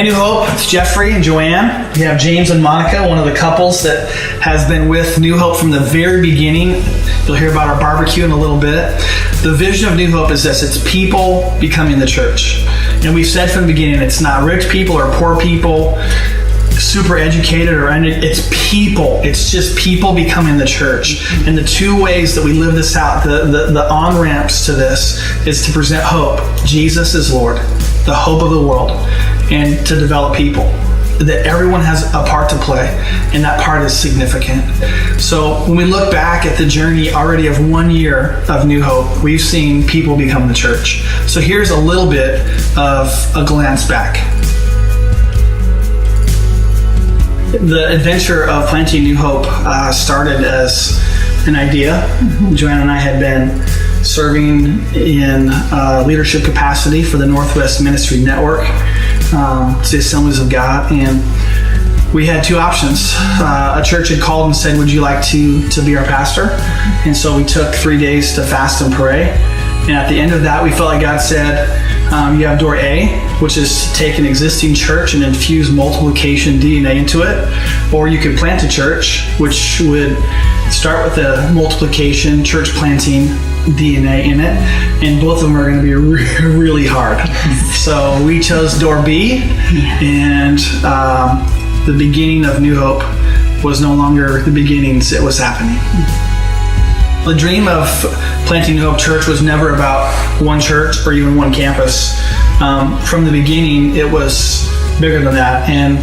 Hey, New Hope, it's Jeffrey and Joanne. We have James and Monica, one of the couples that has been with New Hope from the very beginning. You'll hear about our barbecue in a little bit. The vision of New Hope is this: it's people becoming the church. And we've said from the beginning, it's not rich people or poor people, super educated or it's people. It's just people becoming the church. And the two ways that we live this out, the on-ramps to this, is to present hope. Jesus is Lord, the hope of the world, and to develop people. That everyone has a part to play, and that part is significant. So when we look back at the journey already of 1 year of New Hope, we've seen people become the church. So here's a little bit of a glance back. The adventure of planting New Hope started as an idea. Joanne and I had been serving in leadership capacity for the Northwest Ministry Network, the Assemblies of God, and we had two options. A church had called and said, would you like to be our pastor? And so we took 3 days to fast and pray. And at the end of that, we felt like God said, you have door A, which is to take an existing church and infuse multiplication DNA into it. Or you could plant a church, which would start with the multiplication, church planting DNA in it. And both of them are going to be really hard. So we chose door B, and the beginning of New Hope was no longer the beginnings, it was happening. The dream of planting New Hope Church was never about one church or even one campus. From the beginning, it was bigger than that. And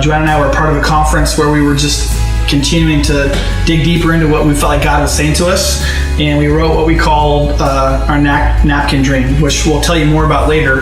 Joanne and I were part of a conference where we were just continuing to dig deeper into what we felt like God was saying to us. And we wrote what we called our napkin dream, which we'll tell you more about later.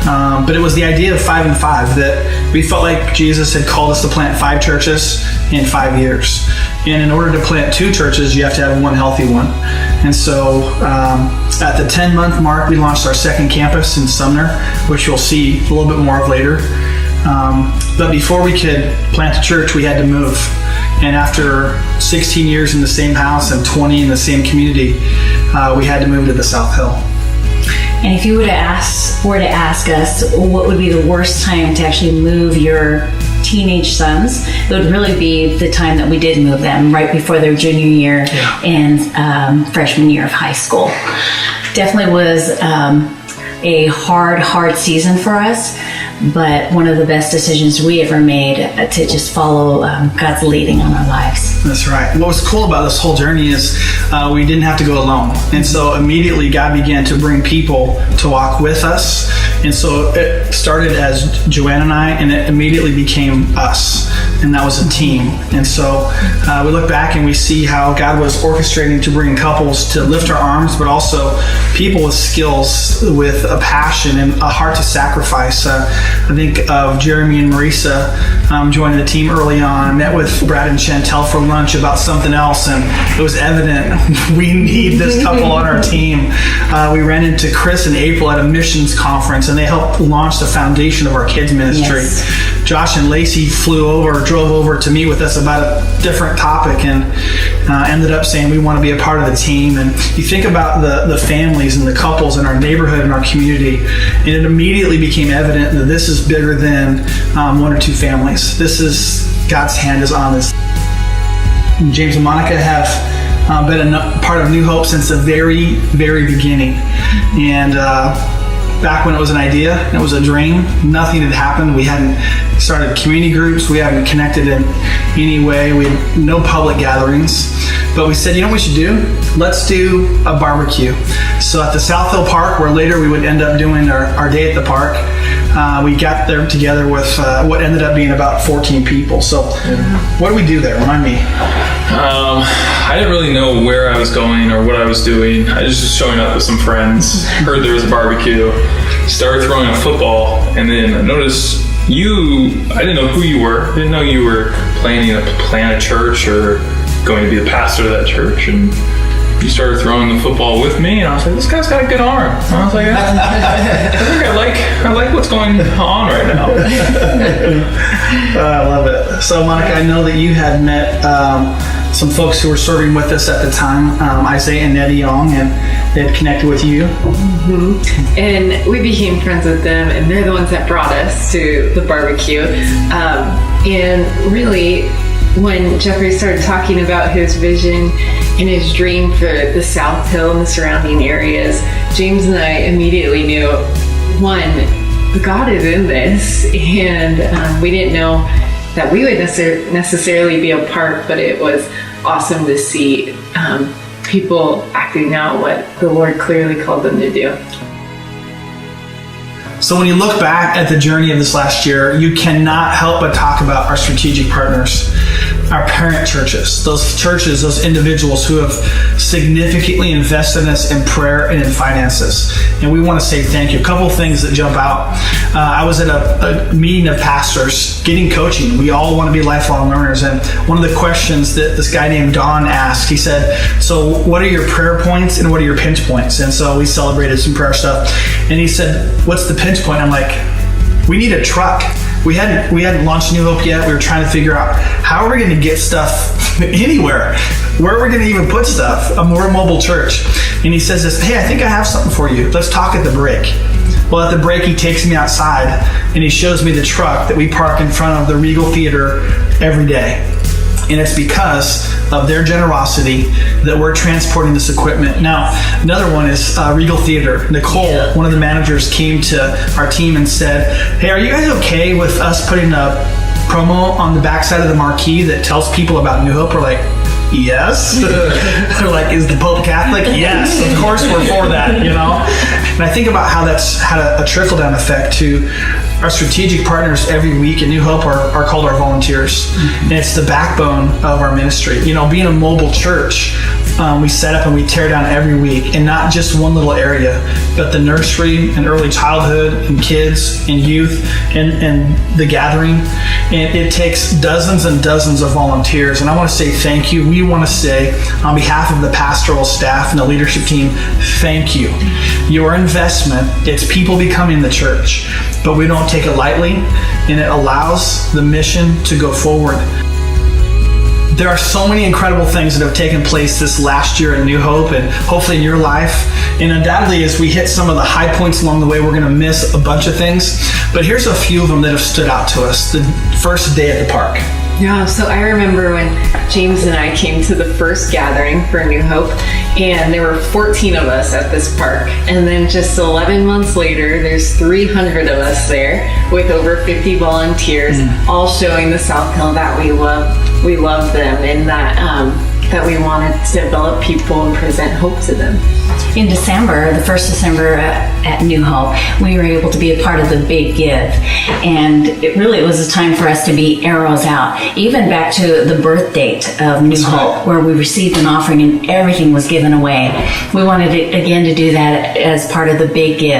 But it was the idea of 5 and 5, that we felt like Jesus had called us to plant 5 churches in 5 years. And in order to plant 2 churches, you have to have one healthy one. And so at the 10-month mark, we launched our second campus in Sumner, which you'll see a little bit more of later. But before we could plant a church, we had to move. And after 16 years in the same house and 20 in the same community, we had to move to the South Hill. And if you were to ask us what would be the worst time to actually move your teenage sons, it would really be the time that we did move them, right before their junior year and freshman year of high school. Definitely was a hard season for us, but one of the best decisions we ever made to just follow God's leading on our lives. That's right. What was cool about this whole journey is we didn't have to go alone. And so immediately God began to bring people to walk with us. And so it started as Joanne and I, and it immediately became us. And that was a team. And so we look back and we see how God was orchestrating to bring couples to lift our arms, but also people with skills, with a passion and a heart to sacrifice. I think of Jeremy and Marisa joining the team early on. Met with Brad and Chantel for lunch about something else, and it was evident we need this couple on our team. We ran into Chris and April at a missions conference, and they helped launch the foundation of our kids ministry. Yes. Josh and Lacey drove over to meet with us about a different topic, and ended up saying we want to be a part of the team. And you think about the families and the couples in our neighborhood and our community, and it immediately became evident that this is bigger than 1 or 2 families. This is God's hand is on this. James and Monica have been a part of New Hope since the very, very beginning. And back when it was an idea, it was a dream, nothing had happened. We hadn't started community groups. We haven't connected in any way. We had no public gatherings. But we said, you know what we should do? Let's do a barbecue. So at the South Hill Park, where later we would end up doing our day at the park, we got there together with what ended up being about 14 people. So what did we do there? Remind me. I didn't really know where I was going or what I was doing. I was just showing up with some friends, heard there was a barbecue, started throwing a football, and then I noticed I didn't know who you were. I didn't know you were planning to plant a church or going to be the pastor of that church. And you started throwing the football with me, and I was like, this guy's got a good arm. And I was like, I like what's going on right now. I love it. So Monica, I know that you had met some folks who were serving with us at the time, Isaiah and Nettie Young, and they had connected with you. And we became friends with them, and they're the ones that brought us to the barbecue. And really, when Jeffrey started talking about his vision and his dream for the South Hill and the surrounding areas, James and I immediately knew, one, God is in this, and we didn't know that we would necessarily be a part, but it was awesome to see people acting out what the Lord clearly called them to do. So when you look back at the journey of this last year, you cannot help but talk about our strategic partners, our parent churches, those individuals who have significantly invested in us in prayer and in finances. And we want to say thank you. A couple of things that jump out. I was at a meeting of pastors getting coaching. We all want to be lifelong learners. And one of the questions that this guy named Don asked, he said, so what are your prayer points and what are your pinch points? And so we celebrated some prayer stuff. And he said, what's the pinch point? I'm like, we need a truck. We hadn't launched New Hope yet. We were trying to figure out how are we going to get stuff anywhere? Where are we going to even put stuff? We're a mobile church. And he says this, hey, I think I have something for you. Let's talk at the break. Well, at the break, he takes me outside and he shows me the truck that we park in front of the Regal Theater every day. And it's because of their generosity that we're transporting this equipment. Now, another one is Regal Theater. Nicole, one of the managers, came to our team and said, hey, are you guys okay with us putting a promo on the backside of the marquee that tells people about New Hope? We're like, yes. They're like, is the Pope Catholic? Yes, of course we're for that, you know? And I think about how that's had a trickle-down effect to our strategic partners every week at New Hope are called our volunteers. And it's the backbone of our ministry. You know, being a mobile church, we set up and we tear down every week, and not just one little area, but the nursery and early childhood and kids and youth and the gathering. And it takes dozens and dozens of volunteers. And I want to say thank you. We want to say on behalf of the pastoral staff and the leadership team, thank you. Your investment, it's people becoming the church, but we don't take it lightly, and it allows the mission to go forward. There are so many incredible things that have taken place this last year at New Hope, and hopefully in your life. And undoubtedly, as we hit some of the high points along the way, we're going to miss a bunch of things. But here's a few of them that have stood out to us. The first day at the park. Yeah, so I remember when James and I came to the first gathering for New Hope, and there were 14 of us at this park. And then just 11 months later, there's 300 of us there with over 50 volunteers, all showing the South Hill that we love them, and that we wanted to develop people and present hope to them. In December, the first December at New Hope, we were able to be a part of the Big Give. And it really was a time for us to be arrows out, even back to the birth date of New Hope, where we received an offering and everything was given away. We wanted again to do that as part of the Big Give.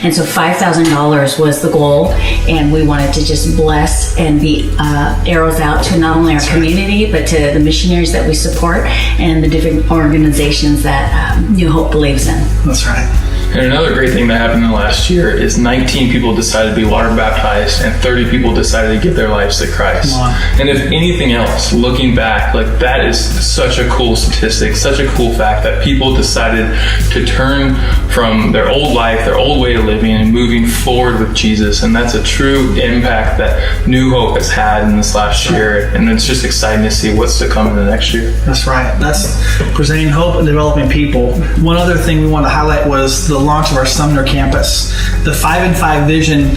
And so $5,000 was the goal, and we wanted to just bless and be arrows out to not only our community, but to the missionaries that we support and the different organizations that New Hope believes in. That's right. And another great thing that happened in the last year is 19 people decided to be water baptized and 30 people decided to give their lives to Christ. Wow. And if anything else, looking back, like that is such a cool statistic, such a cool fact that people decided to turn from their old life, their old way of living, and moving forward with Jesus. And that's a true impact that New Hope has had in this last year. And it's just exciting to see what's to come in the next year. That's right. That's presenting hope and developing people. One other thing we want to highlight was the launch of our Sumner campus. The 5 and 5 vision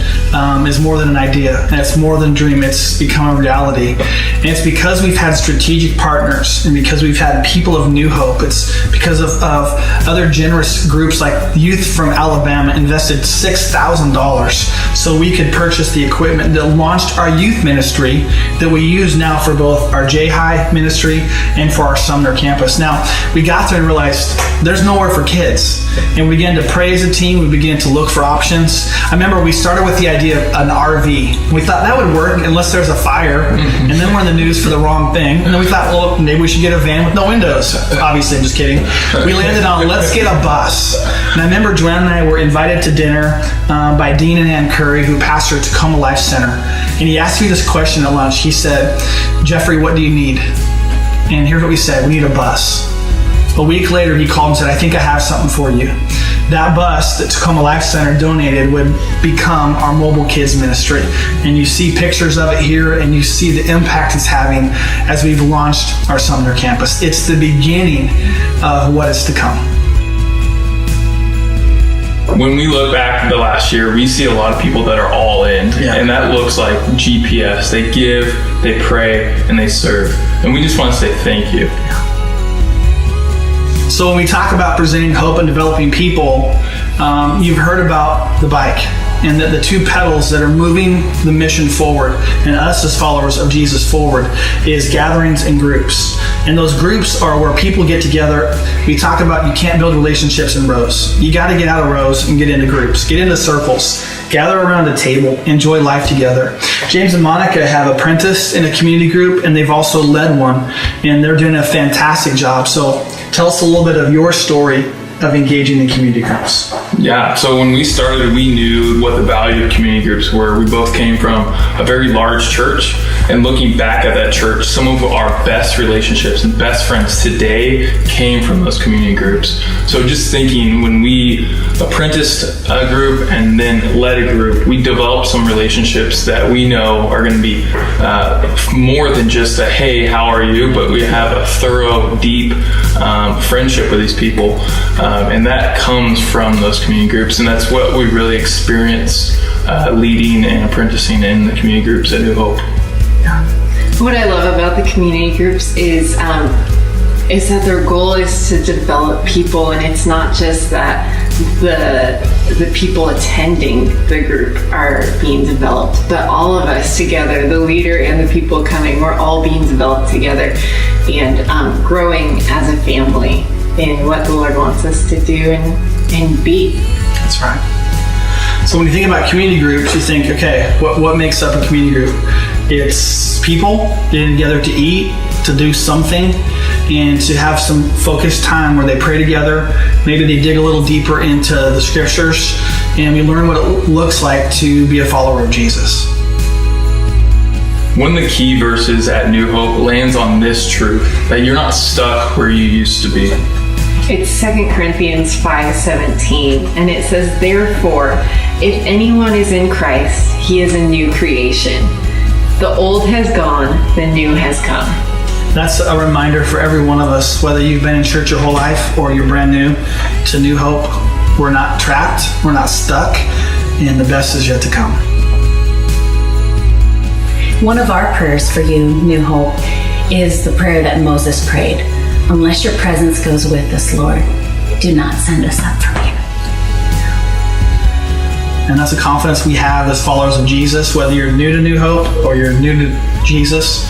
is more than an idea, and it's more than a dream. It's become a reality. And it's because we've had strategic partners, and because we've had people of New Hope. It's because of other generous groups like Youth from Alabama invested $6,000 so we could purchase the equipment that launched our youth ministry that we use now for both our J-High ministry and for our Sumner campus. Now, we got there and realized there's nowhere for kids. And we began to pray as a team. We began to look for options. I remember we started with the idea of an RV. We thought that would work unless there's a fire. And then we're in the news for the wrong thing. And then we thought, well, maybe we should get a van with no windows. Obviously, I'm just kidding. We landed on, let's get a bus. And I remember Joanne and I were invited to dinner by Dean and Ann Curry, who pastor Tacoma Life Center. And he asked me this question at lunch. He said, Jeffrey, what do you need? And here's what we said: we need a bus. A week later, he called and said, I think I have something for you. That bus that Tacoma Life Center donated would become our mobile kids ministry. And you see pictures of it here, and you see the impact it's having as we've launched our Sumner campus. It's the beginning of what is to come. When we look back at the last year, we see a lot of people that are all in, and that looks like GPS. They give, they pray, and they serve. And we just want to say thank you. So when we talk about presenting hope and developing people, you've heard about the bike and the two pedals that are moving the mission forward and us as followers of Jesus forward is gatherings and groups. And those groups are where people get together. We talk about you can't build relationships in rows. You got to get out of rows and get into groups, get into circles, gather around a table, enjoy life together. James and Monica have apprenticed in a community group, and they've also led one, and they're doing a fantastic job. So tell us a little bit of your story of engaging in community groups. Yeah, so when we started, we knew what the value of community groups were. We both came from a very large church, and looking back at that church, some of our best relationships and best friends today came from those community groups. So just thinking, when we apprenticed a group and then led a group, we developed some relationships that we know are going to be more than just a, hey, how are you? But we have a thorough, deep friendship with these people. And that comes from those community groups, and that's what we really experience leading and apprenticing in the community groups at New Hope. What I love about the community groups is that their goal is to develop people, and it's not just that the people attending the group are being developed, but all of us together, the leader and the people coming, we're all being developed together and growing as a family in what the Lord wants us to do and be. That's right. So when you think about community groups, you think, okay, what makes up a community group? It's people getting together to eat, to do something, and to have some focused time where they pray together. Maybe they dig a little deeper into the scriptures, and we learn what it looks like to be a follower of Jesus. One of the key verses at New Hope lands on this truth, that you're not stuck where you used to be. It's 2 Corinthians 5:17, and it says, therefore, if anyone is in Christ, he is a new creation. The old has gone, the new has come. That's a reminder for every one of us, whether you've been in church your whole life or you're brand new to New Hope. We're not trapped, we're not stuck, and the best is yet to come. One of our prayers for you, New Hope, is the prayer that Moses prayed. Unless your presence goes with us, Lord, do not send us up from you. And that's a confidence we have as followers of Jesus, whether you're new to New Hope or you're new to Jesus,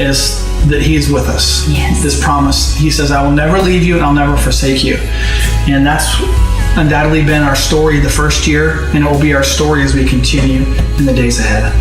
is that he is with us. Yes. This promise, he says, I will never leave you and I'll never forsake you. And that's undoubtedly been our story the first year, and it will be our story as we continue in the days ahead.